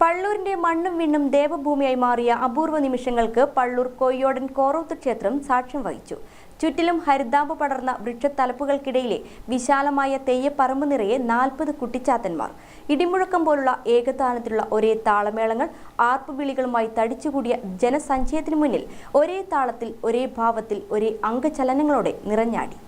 പള്ളൂരിന്റെ മണ്ണും വിണ്ണും ദേവഭൂമിയായി മാറിയ അപൂർവ നിമിഷങ്ങൾക്ക് പള്ളൂർ കൊയ്യോടൻ കോറോത്ത് ക്ഷേത്രം സാക്ഷ്യം വഹിച്ചു. ചുറ്റിലും ഹരിതാമ്പ് പടർന്ന വൃക്ഷത്തലപ്പുകൾക്കിടയിലെ വിശാലമായ തെയ്യപ്പറമ്പ് നിറയെ 40 കുട്ടിച്ചാത്തന്മാർ. ഇടിമുഴക്കം പോലുള്ള ഏകതാനത്തിലുള്ള ഒരേ താളമേളങ്ങൾ, ആർപ്പുവിളികളുമായി തടിച്ചുകൂടിയ ജനസഞ്ചയത്തിനു മുന്നിൽ ഒരേ താളത്തിൽ, ഒരേ ഭാവത്തിൽ, ഒരേ അംഗചലനങ്ങളോടെ നിറഞ്ഞാടി.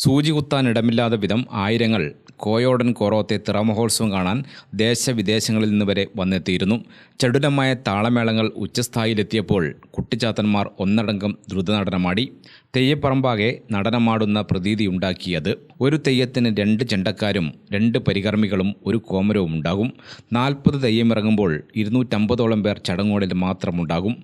സൂചി കുത്താനിടമില്ലാത്ത വിധം ആയിരങ്ങൾ കോയോടൻ കോറോത്തെ തിറമഹോത്സവം കാണാൻ ദേശവിദേശങ്ങളിൽ നിന്ന് വരെ വന്നെത്തിയിരുന്നു. ചടുലമായ താളമേളങ്ങൾ ഉച്ചസ്ഥായിലെത്തിയപ്പോൾ കുട്ടിച്ചാത്തന്മാർ ഒന്നടങ്കം ദ്രുതനടനമാടി. തെയ്യപ്പറമ്പാകെ നടനമാടുന്ന പ്രതീതിയുണ്ടാക്കിയത്. ഒരു തെയ്യത്തിന് 2 ചെണ്ടക്കാരും 2 പരികർമ്മികളും ഒരു കോമരവും ഉണ്ടാകും. 40 തെയ്യമിറങ്ങുമ്പോൾ 250ഓളം പേർ ചടങ്ങുകളിൽ മാത്രമുണ്ടാകും.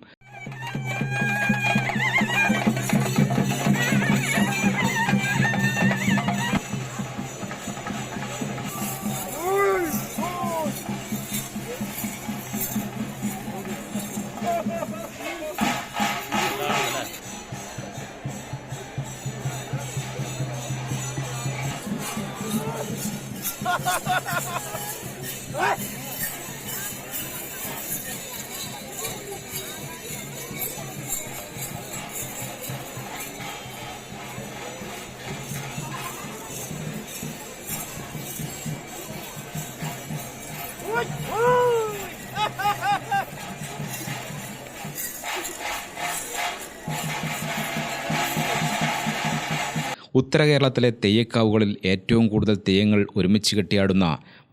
ഉത്തര കേരളത്തിലെ തെയ്യക്കാവുകളിൽ ഏറ്റവും കൂടുതൽ തെയ്യങ്ങൾ ഒരുമിച്ച് കെട്ടിയാടുന്ന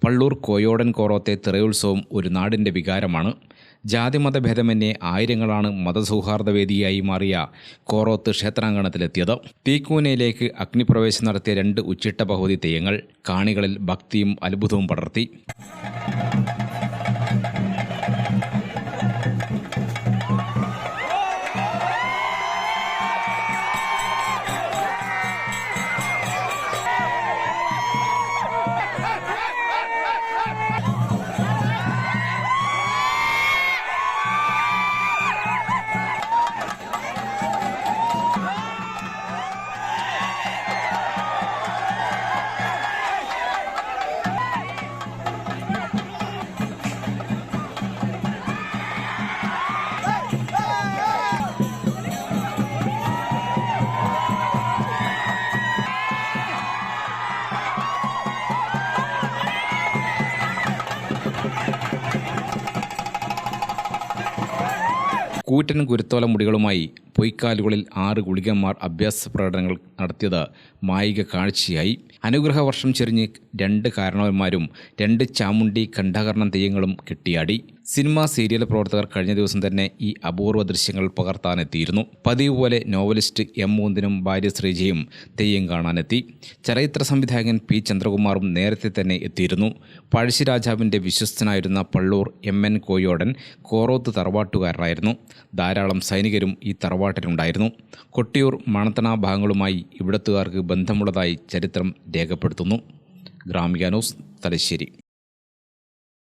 പള്ളൂർ കോയോടൻ കോറോത്തെ തിറയുത്സവം ഒരു നാടിൻ്റെ വികാരമാണ്. ജാതിമതഭേദമന്യേ ആയിരങ്ങളാണ് മതസൗഹാർദ്ദവേദിയായി മാറിയ കോറോത്ത് ക്ഷേത്രാങ്കണത്തിലെത്തിയത്. തീക്കൂനയിലേക്ക് അഗ്നിപ്രവേശം നടത്തിയ 2 ഉച്ചിട്ട ബഹുതി തെയ്യങ്ങൾ കാണികളിൽ ഭക്തിയും അത്ഭുതവും പടർത്തി. കൂറ്റൻ കുരുത്തോല മുടികളുമായി പൊയ്ക്കാലുകളിൽ 6 ഗുളികന്മാർ അഭ്യാസ പ്രകടനങ്ങൾ നടത്തിയത് മായിക കാഴ്ചയായി. അനുഗ്രഹവർഷം ചെരിഞ്ഞ് 2 കാരണവന്മാരും 2 ചാമുണ്ടി ഖണ്ഡകർണം തെയ്യങ്ങളും കെട്ടിയാടി. സിനിമാ സീരിയൽ പ്രവർത്തകർ കഴിഞ്ഞ ദിവസം തന്നെ ഈ അപൂർവ ദൃശ്യങ്ങൾ പകർത്താനെത്തിയിരുന്നു. പതിവ് പോലെ നോവലിസ്റ്റ് എം മൂന്നിനും ഭാര്യ ശ്രീജയും തെയ്യം കാണാനെത്തി. ചലച്ചിത്ര സംവിധായകൻ പി ചന്ദ്രകുമാറും നേരത്തെ തന്നെ എത്തിയിരുന്നു. പഴശ്ശിരാജാവിൻ്റെ വിശ്വസ്തനായിരുന്ന പള്ളൂർ MN കോയോടൻ കോറോത്ത് തറവാട്ടുകാരനായിരുന്നു. ധാരാളം സൈനികരും ഈ തറവാട്ടിലുണ്ടായിരുന്നു. കൊട്ടിയൂർ മണത്തണ ഭാഗങ്ങളുമായി ഇവിടത്തുകാർക്ക് ബന്ധമുള്ളതായി ചരിത്രം രേഖപ്പെടുത്തുന്നു. ഗ്രാമിക ന്യൂസ്, തലശ്ശേരി.